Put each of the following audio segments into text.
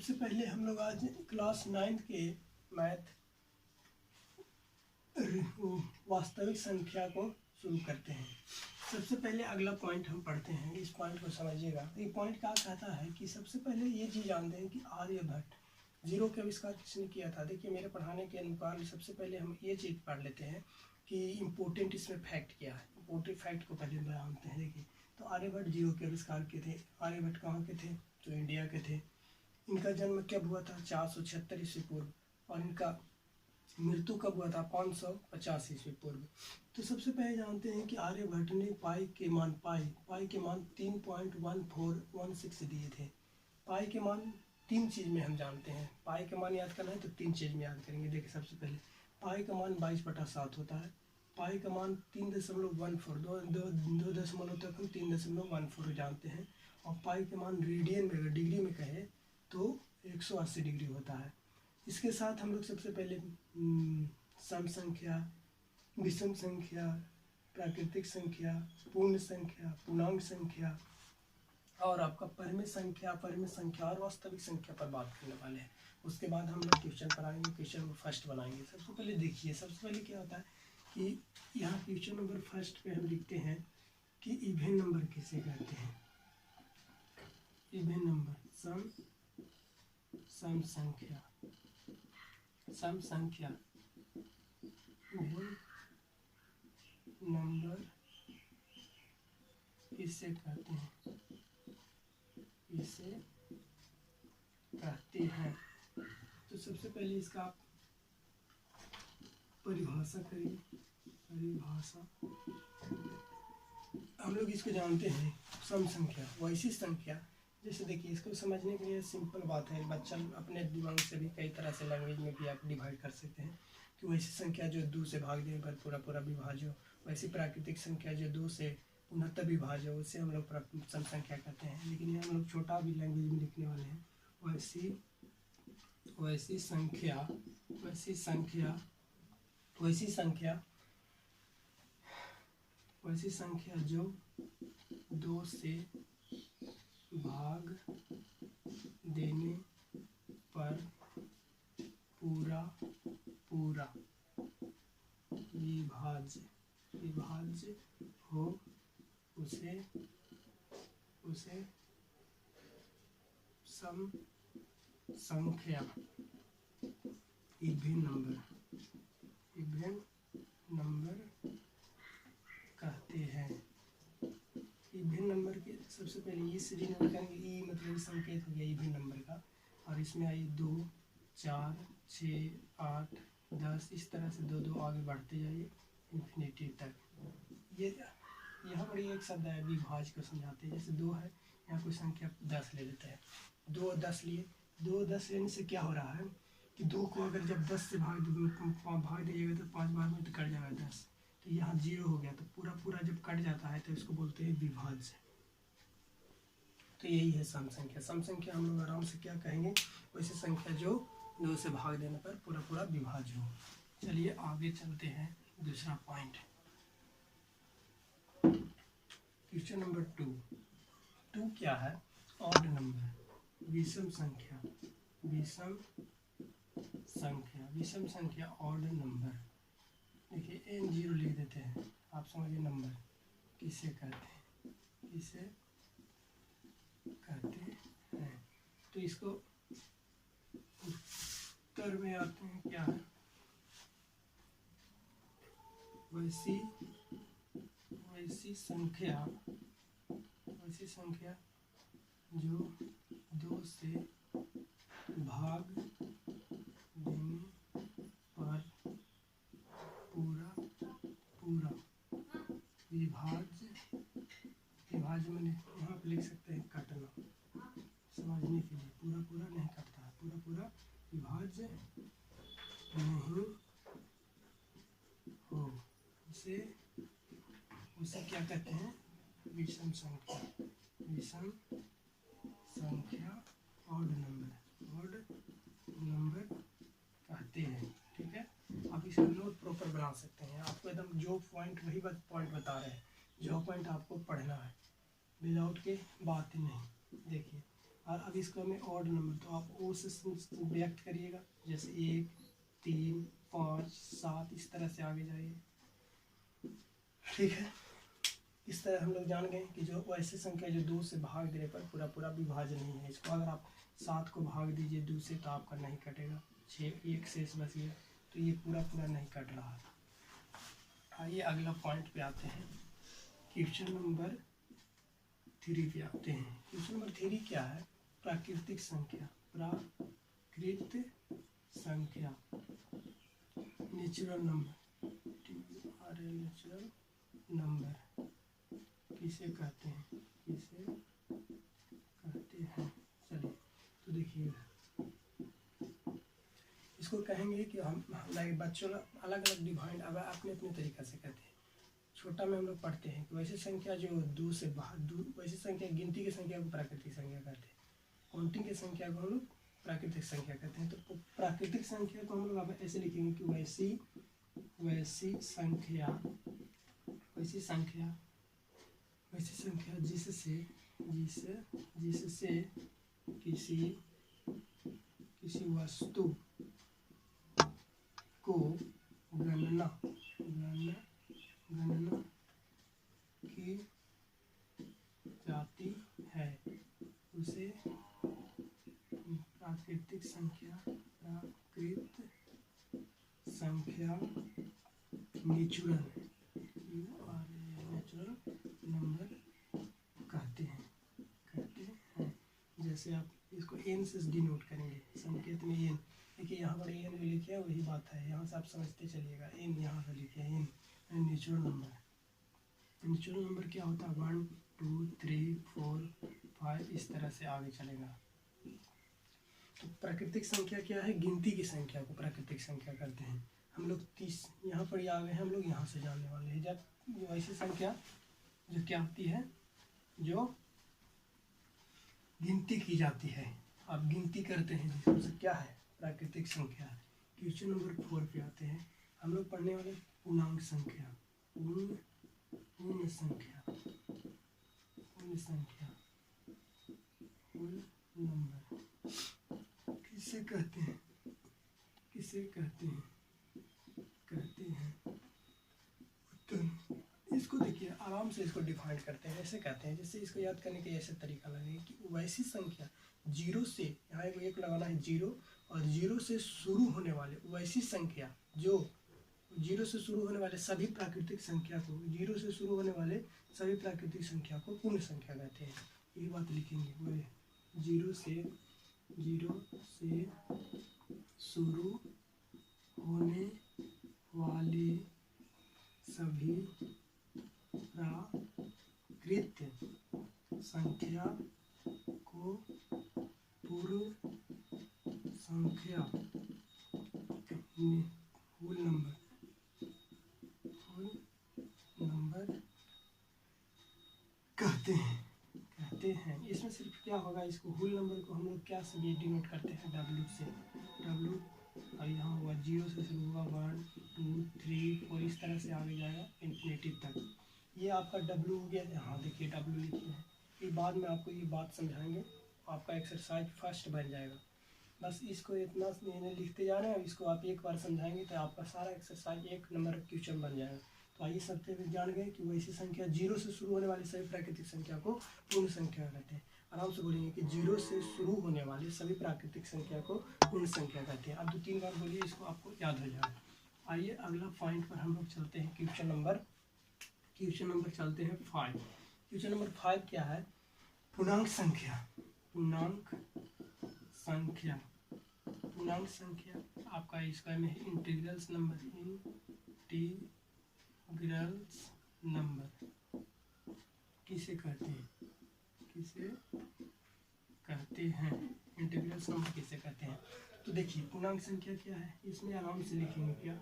सबसे पहले हम लोग आज क्लास 9 के मैथ वास्तविक संख्या को शुरू करते हैं। सबसे पहले अगला पॉइंट हम पढ़ते हैं, इस पॉइंट को समझिएगा। ये पॉइंट क्या कहता है कि सबसे पहले ये चीज़ जानते हैं कि आर्यभट्ट जीरो के आविष्कार किसने किया था। देखिए मेरे पढ़ाने के अनुसार सबसे पहले हम ये चीज़ पढ़ लेते हैं कि इम्पोर्टेंट इसमें फैक्ट क्या है। इम्पोर्टेंट फैक्ट को पहले जानते हैं। देखिए तो आर्यभट्ट जीरो के आविष्कार के थे। आर्यभट्ट कहाँ के थे? तो इंडिया के थे। इनका जन्म कब हुआ था? 476 ईस्वी पूर्व, और इनका मृत्यु कब हुआ था? 550 ईस्वी पूर्व। तो सबसे पहले जानते हैं कि आर्यभट्ट ने पाई के मान 3.1416 दिए थे। पाई के मान तीन चीज़ में हम जानते हैं। पाई के मान याद करना है तो तीन चीज़ में याद करेंगे। देखिए सबसे पहले पाई का मान 22/7 होता है। पाई का मान 3.14, दो दशमलव तक हम 3.14 जानते हैं। और पाई के मान रेडियन में, अगर डिग्री में कहे तो 180 डिग्री होता है। इसके साथ हम लोग सबसे पहले सम संख्या, विषम संख्या, प्राकृतिक संख्या, पूर्ण संख्या, पूर्णांक संख्या और आपका परिमित संख्या और वास्तविक संख्या पर बात करने वाले हैं। उसके बाद हम लोग क्वेश्चन पढ़ाएंगे, क्वेश्चन को फर्स्ट बनाएंगे। सबसे पहले देखिए, सबसे पहले क्या होता है कि यहाँ क्वेश्चन नंबर फर्स्ट पे हम लिखते हैं कि इवन नंबर किसे कहते हैं। इवन नंबर सम संख्या, सम संख्या इवन नंबर किसे कहते हैं, इसे कहते हैं। तो सबसे पहले इसका आप परिभाषा करिए। परिभाषा हम लोग इसको जानते हैं, सम संख्या वैसी संख्या, जैसे देखिए इसको समझने के लिए सिंपल बात है, बच्चा अपने दिमाग से भी कई तरह से लैंग्वेज में भी आप डिवाइड कर सकते हैं कि वैसी संख्या जो 2 से भाग देने पर पूरा पूरा विभाज्य हो, वैसी प्राकृतिक संख्या जो 2 से 69 विभाज्य हो, उससे हम लोग सम संख्या कहते हैं। लेकिन ये हम लोग छोटा भी लैंग्वेज में लिखने वाले हैं। वैसी संख्या जो 2 से भाग देने पर पूरा विभाज्य हो, उसे सम संख्या इवन नंबर कहते हैं। इवन नंबर के सबसे पहले ये सीरीज में करेंगे। ई मतलब संकेत हो गया इवन नंबर का, और इसमें आई 2, 4, 6, 8, 10, इस तरह से 2 आगे बढ़ते जाइए इन्फिनिटी तक। ये यहाँ पर एक शब्द है विभाज्य को समझाते हैं। जैसे 2 है, यहाँ कोई संख्या 10 ले लेते हैं। 2 10 लिए, 2 10 लेने से क्या हो रहा है कि 2 को अगर जब 10 से भाग दीजिएगा तो 5 बार में तो कट जाएगा 10, तो यहाँ 0 हो गया। तो पूरा जब कट जाता है तो इसको बोलते हैं विभाज्य। तो यही है सम संख्या। सम संख्या हम लोग आराम से क्या कहेंगे, वैसे संख्या जो 2 से भाग देने पर पूरा विभाज्य हो। चलिए आगे चलते हैं, दूसरा पॉइंट, क्वेश्चन नंबर 2 क्या है? ऑड नंबर, विषम संख्या ऑड नंबर। देखिए n0 लिख देते हैं, आप समझिए नंबर किसे कहते हैं। तो इसको उत्तर में आते हैं, क्या है? वैसी संख्या जो 2 से भाग देने पर पूरा विभाज्य में यहाँ पे लिख सकते हैं कटना, समझने के लिए। पूरा नहीं कटता है, पूरा विभाज्य नहीं हो, उसे क्या कहते हैं? विषम संख्या ऑड नंबर कहते हैं। ठीक है, आप इसका नोट प्रॉपर बना सकते हैं। आपको एकदम जो पॉइंट वही पॉइंट बता रहे हैं, जो पॉइंट आपको पढ़ना है, विदाउट के बात ही नहीं। देखिए और अब इसको हमें ऑड नंबर, तो आप ओ से व्यक्त करिएगा, जैसे 1, 3, 5, 7 इस तरह से आगे जाइए। ठीक है, इस तरह हम लोग जान गए कि जो वैसे संख्या जो 2 से भाग देने पर पूरा पूरा विभाजन नहीं है। इसको अगर आप 7 को भाग दीजिए 2 से तो आपका नहीं कटेगा, 6 1 शेष बच गया, तो ये पूरा पूरा नहीं कट रहा है। आइए अगला पॉइंट पे आते हैं, क्वेश्चन नंबर 3 पे आते हैं। क्वेश्चन नंबर 3 क्या है? प्राकृतिक संख्या, प्राकृत संख्या, नेचुरल नंबर, नेचुरल नंबर किसे कहते हैं, किसे कहते हैं? चलिए तो देखिएगा, इसको कहेंगे कि हम बच्चों अलग अलग डिवाइड अब अपने अपने तरीक़ा से कहते हैं। छोटा में हम लोग पढ़ते हैं कि वैसे संख्या जो 2 से वैसे संख्या गिनती की संख्या को प्राकृतिक संख्या कहते हैं, काउंटिंग की संख्या को हम लोग प्राकृतिक संख्या कहते हैं। तो प्राकृतिक संख्या को हम लोग अब ऐसे लिखेंगे कि वैसी संख्या जिससे किसी वस्तु को गणना की जाती है उसे प्राकृतिक संख्या नेचुरल नंबर कहते हैं। जैसे आप इसको एन से डिनोट करेंगे, संकेत में एन, देखिए यहाँ पर एन जो लिखे है वही बात है, यहाँ से आप समझते चलिएगा। एन यहाँ से लिखे N natural number. Natural number क्या होता है? 1 2 3 4 5 इस तरह से आगे चलेगा। तो प्राकृतिक संख्या क्या है? गिनती की संख्या को प्राकृतिक संख्या करते हैं हम लोग। 30 यहाँ पर आ गए हैं, हम लोग यहाँ से जानने वाले हैं। जब ऐसी संख्या जो क्या होती है, जो गिनती की जाती है, आप गिनती करते हैं, जिसमें क्या है? प्राकृतिक संख्या। क्वेश्चन नंबर 4 पे आते हैं, हम लोग पढ़ने वाले पूर्णांक संख्या, पूर्ण नंबर किसे कहते हैं? उत्तर। इसको देखिए आराम से इसको डिफाइन करते हैं, ऐसे कहते हैं, जैसे इसको याद करने के ऐसे तरीका लगेगा कि वैसी संख्या 0 से, यहाँ एक लगाना है 0, और 0 से शुरू होने वाले वैसी संख्या, जो 0 से शुरू होने वाले सभी प्राकृतिक संख्या को, 0 से शुरू होने वाले सभी प्राकृतिक संख्या को पूर्ण संख्या कहते हैं। ये बात लिखेंगे, वो 0 से शुरू होने वाली सभी प्राकृतिक संख्या को पूर्ण संख्या होल नंबर कहते हैं। इसमें सिर्फ क्या होगा, इसको होल नंबर को हम लोग क्या से डिनोट करते हैं? W से। W और यहाँ हुआ 0 से शुरू होगा 1 2 3 4 इस तरह से आगे जाएगा इन्फिनिटी तक। ये आपका W हो गया। यहाँ देखिए W लिखे हैं, ये बाद में आपको ये बात समझाएंगे, आपका एक्सरसाइज फर्स्ट बन जाएगा। बस इसको इतना लिखते जा रहे हैं, इसको आप एक बार समझाएंगे तो आपका सारा एक्सरसाइज 1 नंबर क्वेश्चन बन जाएगा। तो आइए सबसे पहले जान गए कि वैसी संख्या 0 से शुरू होने वाली सभी प्राकृतिक संख्या को पूर्ण संख्या कहते हैं। आराम से बोलेंगे कि 0 से शुरू होने वाली सभी प्राकृतिक संख्या को पूर्ण संख्या कहते हैं। अब 2-3 बार बोलिए, इसको आपको याद हो जाएगा। आइए अगला पॉइंट पर हम लोग चलते हैं, क्वेश्चन नंबर चलते हैं 5। क्वेश्चन नंबर 5 क्या है? पूर्णांक संख्या आपका इसका में है इंटीग्रल्स नंबर किसे कहते हैं? इंटीग्रल्स नंबर किसे कहते हैं? तो देखिए पूर्णांक संख्या क्या है, इसमें आराम से लिखेंगे क्या,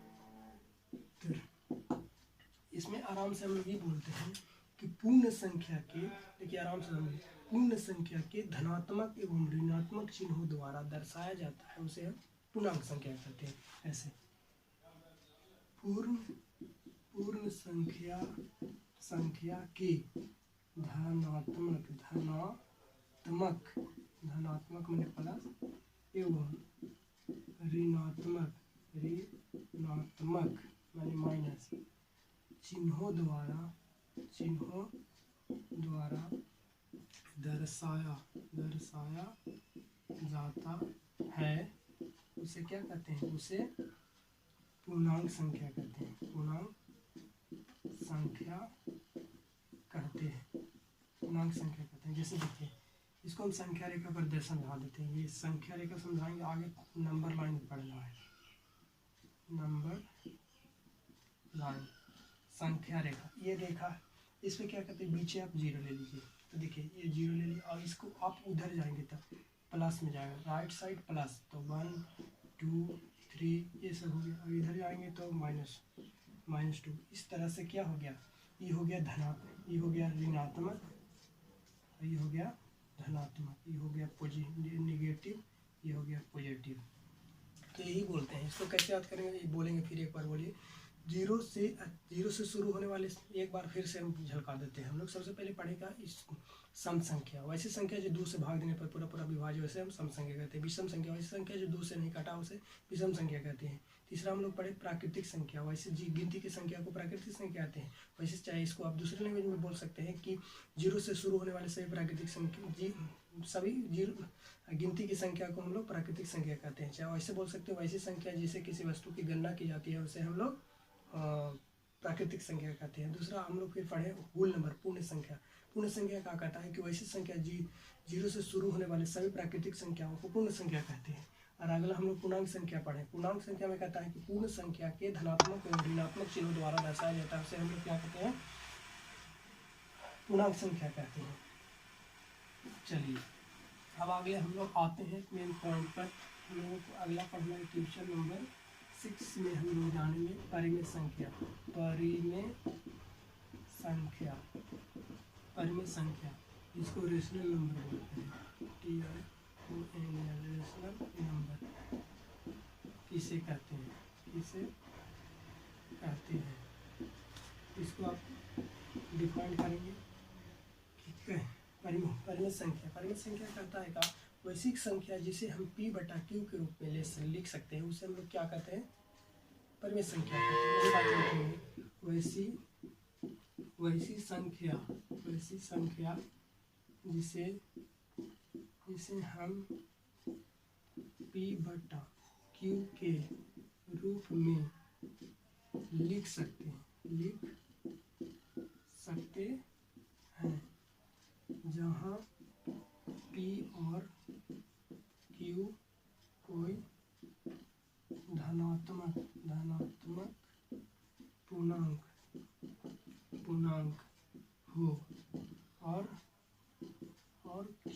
इसमें आराम से हम लोग ये बोलते हैं कि पूर्ण संख्या के, देखिए आराम से समझिए, पूर्ण संख्या के धनात्मक एवं ऋणात्मक चिन्हों द्वारा दर्शाया जाता है, उसे हम पूर्णांक संख्या कहते हैं। ऐसे पूर्ण संख्या के धनात्मक धनात्मक मैंने प्लस एवं ऋणात्मक मैंने माइनस चिन्हों द्वारा दर्शाया जाता है, उसे क्या कहते हैं? उसे पूर्णांक संख्या कहते हैं। पूर्णांक संख्या कहते हैं। जैसे देखिए, इसको हम संख्या रेखा पर दर्शन समझा देते हैं। ये संख्या रेखा समझाएंगे, आगे नंबर लाइन पढ़ना है। नंबर लाइन, संख्या रेखा, ये रेखा, इस पे क्या कहते हैं? बीच आप जीरो ले लीजिए। तो देखिए, ये जीरो ले लिया और इसको आप उधर जाएंगे तब प्लस में जाएगा, राइट साइड प्लस, तो 1 2 3 ये सब हो गया। और इधर जाएंगे तो -2। इस तरह से क्या हो गया? ये हो गया धनात्मक, ये हो गया ऋणात्मक, ये हो गया धनात्मक, ये हो गया निगेटिव, ये हो गया पॉजिटिव। तो यही बोलते हैं। इसको कैसे याद करेंगे? ये बोलेंगे, फिर एक बार बोलिए। जीरो से शुरू होने वाले, एक बार फिर से हम झलका देते हैं। हम लोग सबसे पहले पढ़ेगा इस सम संख्या, वैसी संख्या जो 2 से भाग देने पर पूरा विभाज्य, वैसे हम सम संख्या कहते हैं। विषम संख्या, वैसी संख्या जो 2 से नहीं काटा, उसे विषम संख्या कहते हैं। तीसरा हम लोग पढ़े प्राकृतिक संख्या, वैसे गिनती की संख्या को प्राकृतिक संख्या कहते हैं। वैसे चाहे इसको आप दूसरे लैंग्वेज में बोल सकते हैं कि जीरो से शुरू होने वाले सभी प्राकृतिक संख्या, सभी जीरो गिनती की संख्या को हम लोग प्राकृतिक संख्या कहते हैं। चाहे वैसे बोल सकते हैं, वैसी संख्या जिसे किसी वस्तु की गणना की जाती है, उसे हम लोग प्राकृतिक संख्या कहते हैं। दूसरा हम लोग फिर पढ़े होल नंबर, पूर्ण संख्या। पूर्ण संख्या क्या कहता है? कि वैसी संख्या जीरो से शुरू होने वाले सभी प्राकृतिक संख्याओं को पूर्ण संख्या कहते हैं। और अगला हम लोग पूर्णांक संख्या पढ़े। पूर्णांक संख्या में कहता है कि पूर्ण संख्या के धनात्मक एवं ऋणात्मक चिन्हों द्वारा दर्शाया जाता है, उसे हम लोग क्या कहते हैं? पूर्णांक संख्या कहते हैं। चलिए, अब आगे हम लोग आते हैं मेन पॉइंट पर। हम लोगों को अगला पढ़ना है क्वेश्चन नंबर 6 में हम लोग जानेंगे परिमेय संख्या। परिमेय संख्या, इसको रेशनल नंबर बोलते हैं। रेशनल नंबर किसे कहते हैं? इसको आप डिफाइन करेंगे। ठीक है, परिमेय संख्या करता है का वैसी संख्या जिसे हम P/Q के रूप में लिख सकते हैं, उसे हम लोग क्या कहते हैं? परिमेय संख्या कहते हैं। वैसी संख्या जिसे हम P/Q के रूप में लिख सकते हैं, जहाँ P और Q कोई धनात्मक पूर्णांक हो और Q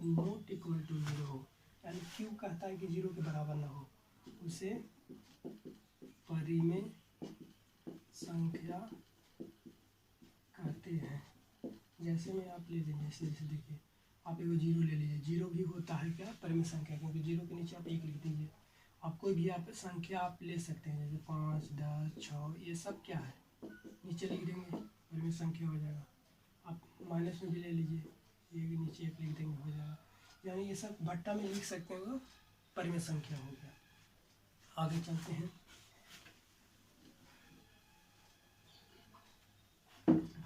नॉट इक्वल टू 0 हो, यानी Q कहता है कि 0 के बराबर ना हो, उसे परिमेय संख्या कहते हैं। जैसे में आप ले लीजिए, जैसे देखिए, आप एगो 0 ले लीजिए। 0 भी होता है क्या? परिमेय संख्या, क्योंकि 0 के नीचे आप 1 लिख दीजिए। आप कोई भी आप संख्या आप ले सकते हैं, जैसे 5 10 6, ये सब क्या है? नीचे लिख देंगे, परिमेय संख्या हो जाएगा। आप माइनस में भी ले लीजिए, ये नीचे 1 लिख देंगे, हो जाएगा। यानी ये सब भट्टा में लिख सकते हैं, वो परिमेय संख्या हो गया। आगे चलते हैं।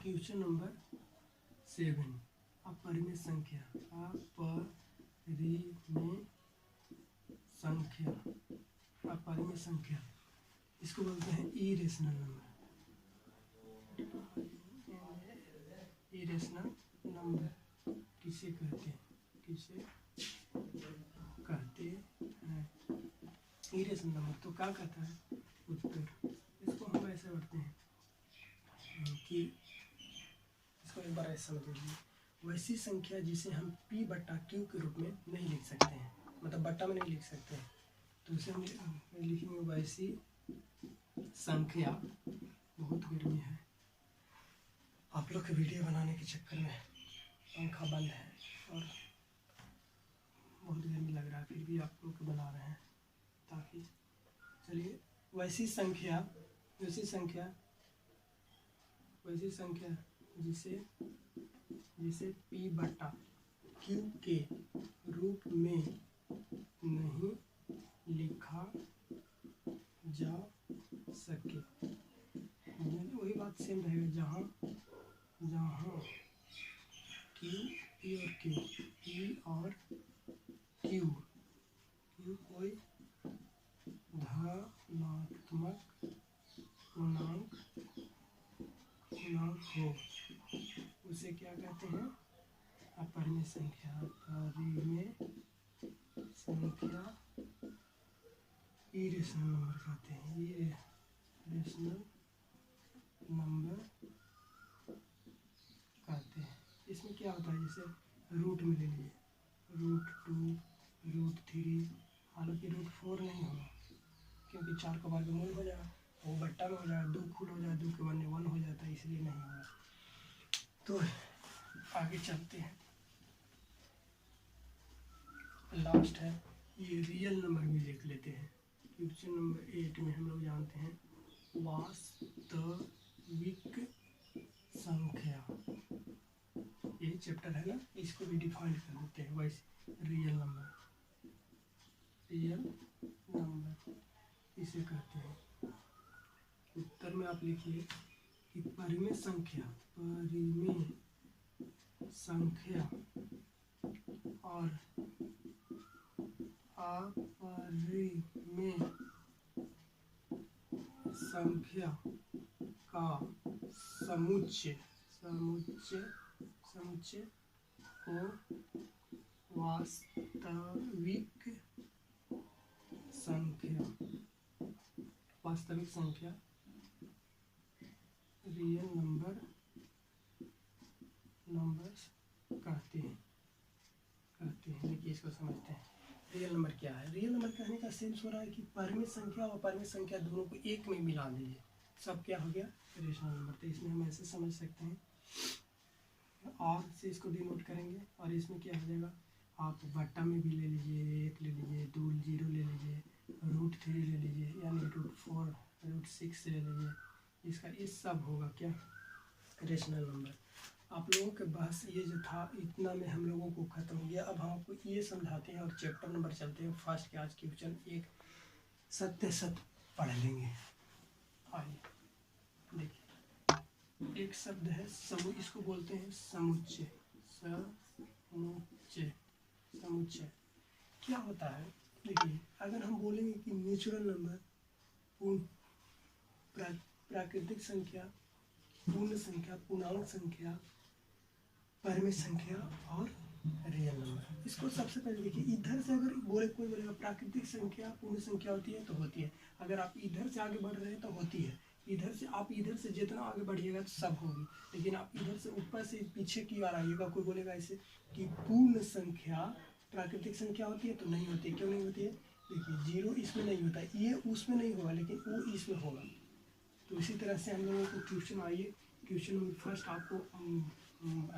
क्वेश्चन नंबर 7, अपरिमेय संख्या। अपरिमेय संख्या, इसको बोलते हैं इरेशनल नंबर। इरेशनल नंबर किसे कहते हैं? इरेशनल नंबर तो क्या कहता है? उत्तर। इसको हम ऐसे पढ़ते हैं कि इसको एक बार ऐसा समझ लीजिए। वैसी संख्या जिसे हम P/Q के रूप में नहीं लिख सकते हैं, मतलब बट्टा में नहीं लिख सकते हैं, तो उसे हम लिखेंगे वैसी संख्या। बहुत गर्मी है, आप लोग के वीडियो बनाने के चक्कर में पंखा बंद है और बहुत गर्मी लग रहा है, फिर भी आप लोग को बना रहे हैं ताकि। चलिए, वैसी संख्या जिसे P/Q क्यू के रूप में नहीं लिखा जा सके। वही बात सेम रहेगा, जहाँ जहाँ क्यू ई और क्यू कोई धनात्मक पूर्णांक हो, उसे क्या कहते हैं? अपरिमेय संख्या। अपरिमेय संख्या इरेशनल नंबर कहते हैं। इरेशनल नंबर कहते हैं। इसमें क्या होता है, जैसे रूट में ले लीजिए, √2, √3, हालांकि √4 नहीं होगा क्योंकि 4 का वर्गमूल हो जाएगा, वो बट्टा में हो जाएगा, 2 खुद हो जाएगा, 2 के 1 हो जाता है, इसलिए नहीं होगा। तो आगे चलते हैं, लास्ट है ये रियल नंबर भी देख लेते हैं। क्वेश्चन नंबर 8 में हम लोग जानते हैं वास्तविक संख्या, ये चैप्टर है ना, इसको भी डिफाइन कर देते हैं। वैसे रियल नंबर इसे कहते हैं। उत्तर में आप लिखिए कि परिमेय संख्या और अपरिमेय संख्या का समुच्चय को वास्तविक संख्या रियल नंबर्स कहते हैं। देखिए इसको समझते हैं। रियल नंबर क्या है? रियल नंबर कहने का सेंस हो रहा है कि परिमेय संख्या और अपरिमेय संख्या दोनों को एक में मिला दीजिए, सब क्या हो गया? Rational number. तो इसमें हम ऐसे समझ सकते हैं, और से इसको डिनोट करेंगे, और इसमें क्या हो जाएगा, आप बट्टा में भी ले लीजिए, 1 ले लीजिए, 2 0 ले लीजिए, √3 ले लीजिए, यानी √4 √6 ले लीजिए, इसका इस सब होगा क्या? Rational number. आप लोगों के बहस ये जो था इतना में हम लोगों को ख़त्म हो गया। अब हम आपको ये समझाते हैं और चैप्टर नंबर चलते हैं फर्स्ट के। आज क्वेश्चन 1 सत्य पढ़ लेंगे। आइए देखिए, एक शब्द है इसको बोलते हैं समुच्चय। समुच्चय क्या होता है? देखिए, अगर हम बोलेंगे कि नेचुरल नंबर, प्राकृतिक संख्या, पूर्ण संख्या, पूर्णांक संख्या, परिमेय संख्या और रियल नंबर, इसको सबसे पहले देखिए, इधर से अगर कोई बोलेगा प्राकृतिक संख्या पूर्ण संख्या होती है तो होती है, अगर आप इधर से आगे बढ़ रहे हैं तो होती है, इधर से जितना आगे बढ़िएगा तो सब होगी। लेकिन आप इधर से ऊपर से पीछे की ओर आइएगा, कोई बोलेगा ऐसे कि पूर्ण संख्या प्राकृतिक संख्या होती है तो नहीं होती है। क्यों नहीं होती है? देखिए, 0 इसमें नहीं होता है, ये उसमें नहीं होगा लेकिन वो इसमें होगा। तो इसी तरह से हम लोगों को क्वेश्चन, आइए क्वेश्चन नंबर फर्स्ट आपको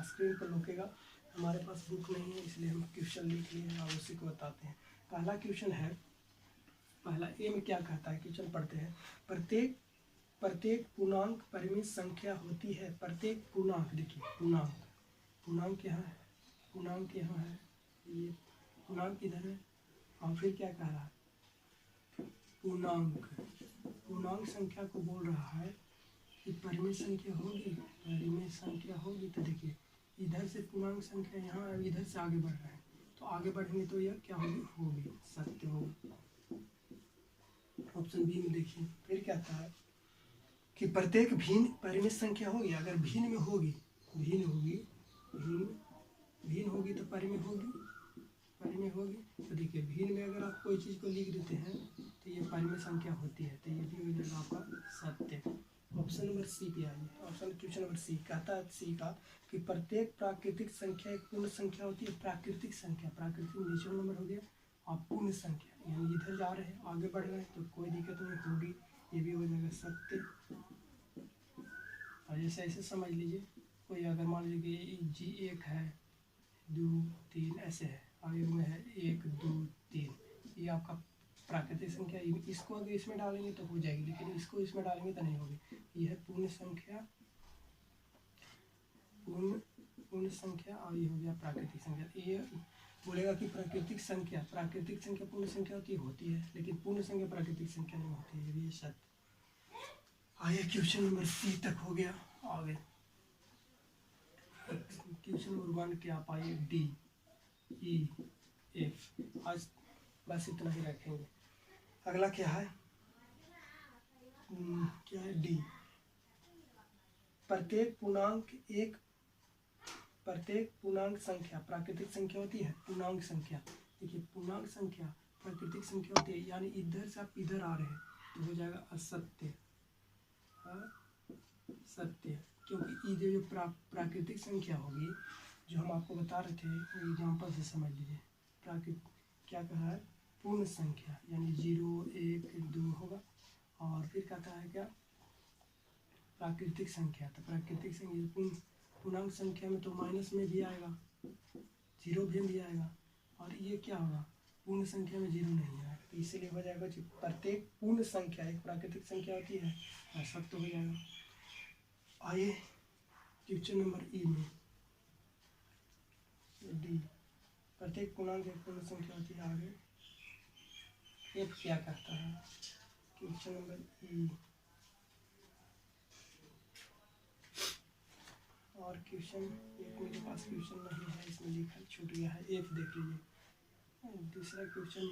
स्क्रीन पर रुकेगा। हमारे पास बुक नहीं है इसलिए हम क्वेश्चन लिख लिए हैं और उसी को बताते हैं। पहला क्वेश्चन है, पहला ए में क्या कहता है, क्वेश्चन पढ़ते हैं। प्रत्येक पूर्णांक परिमेय संख्या होती है। प्रत्येक पूर्णांक, देखिए पूर्णांक यहाँ है, ये पूर्णांक इधर है, और फिर क्या कह रहा है? पूर्णांक संख्या को बोल रहा है कि परिमेय संख्या होगी। तो देखिए, इधर से पूर्णांक संख्या यहाँ, इधर से आगे बढ़ रहा है, तो आगे बढ़ेंगे तो यह क्या होगी? सत्य होगी। ऑप्शन बी में देखिए, फिर क्या था कि प्रत्येक भिन्न परिमेय संख्या होगी। अगर भिन्न में होगी, भिन्न होगी तो परिमेय होगी। तो देखिए, भिन्न में अगर आप कोई चीज़ को लिख देते हैं तो ये परिमेय संख्या होती है, तो ये भी हो जाएगा आपका सत्य। ऑप्शन नंबर सी पे आइए। क्वेश्चन नंबर सी कहता है, सी का कि प्रत्येक प्राकृतिक संख्या एक पूर्ण संख्या होती है। प्राकृतिक नेचुरल नंबर हो गया, और पूर्ण संख्या यानी इधर जा रहे हैं, आगे बढ़ रहे हैं तो कोई दिक्कत नहीं होगी, ये भी हो जाएगा सत्य। और जैसे ऐसे समझ लीजिए, कोई अगर मान लीजिए जी 1 है, 2 3 ऐसे है, और एक में है 1 2 3, ये आपका प्राकृतिक संख्या। इसको अगर इसमें डालेंगे तो हो जाएगी, लेकिन इसको इसमें डालेंगे तो नहीं होगी। यह है पूर्ण पूर्ण संख्या और ये हो गया प्राकृतिक संख्या। ये बोलेगा कि प्राकृतिक संख्या पूर्ण संख्या होती है, लेकिन पूर्ण संख्या प्राकृतिक संख्या नहीं होती है, ये सत्य। आइए क्वेश्चन नंबर सी तक हो गया। आगे क्वेश्चन नंबर 1 क्या पाए, डी ई एफ। आज बस इतना ही रखेंगे। अगला क्या है, क्या है डी। प्रत्येक पूर्णांक संख्या प्राकृतिक संख्या होती है। पूर्णांक संख्या, देखिए पूर्णांक संख्या प्राकृतिक संख्या होती है, यानी इधर से आप इधर आ रहे हैं तो हो जाएगा असत्य, सत्य। क्योंकि ये जो प्राकृतिक संख्या होगी, जो हम आपको बता रहे थे एग्जाम्पल से समझ लीजिए। प्राकृतिक क्या कहा है, पूर्ण संख्या यानी 0 1 2 होगा, और फिर कहता है क्या प्राकृतिक संख्या। तो प्राकृतिक संख्या पूर्णांक संख्या में तो माइनस में भी आएगा, 0 भी आएगा, और ये क्या होगा पूर्ण संख्या में 0 नहीं आएगा। तो इसीलिए हो जाएगा कि प्रत्येक पूर्ण संख्या एक प्राकृतिक संख्या होती है, ऐसा तो हो जाएगा। आइए क्वेश्चन नंबर ई में डी, प्रत्येक पूर्णांक एक पूर्ण संख्या होती है। आगे एफ क्या कहता है, क्वेश्चन नंबर ई। और क्वेश्चन एक मेरे पास क्वेश्चन नहीं है, इसमें लिखा छूट गया है, एफ देख लीजिए। दूसरा क्वेश्चन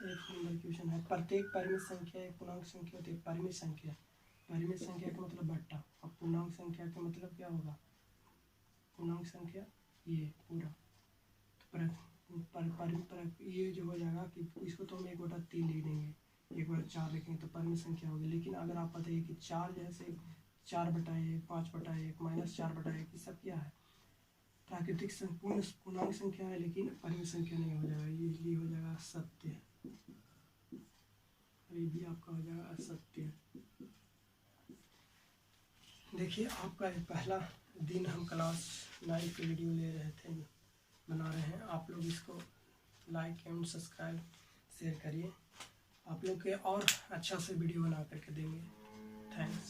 एफ नंबर क्वेश्चन है, प्रत्येक परिमित संख्या एक पूर्णांक संख्या होती है। परिमित संख्या का मतलब बट्टा, और पूर्णांक संख्या का मतलब क्या होगा, पूर्णांक संख्या ये पूरा। तो ये जो हो जाएगा कि इसको तो हम 1/3 लिख देंगे, 1/4 लिखेंगे तो परिमित संख्या होगी। लेकिन अगर आप बताइए कि 4 जैसे 4/1 5/1 -4/1 ये सब क्या है, प्राकृतिक पूर्णांक संख्या है, लेकिन परिमित संख्या नहीं हो जाएगा, ये इसलिए हो जाएगा असत्य। ये भी आपका हो जाएगा असत्य। देखिए आपका पहला दिन हम क्लास 9 की वीडियो ले रहे थे, बना रहे हैं। आप लोग इसको लाइक एंड सब्सक्राइब शेयर करिए, आप लोग के और अच्छा से वीडियो बना करके देंगे। थैंक्स।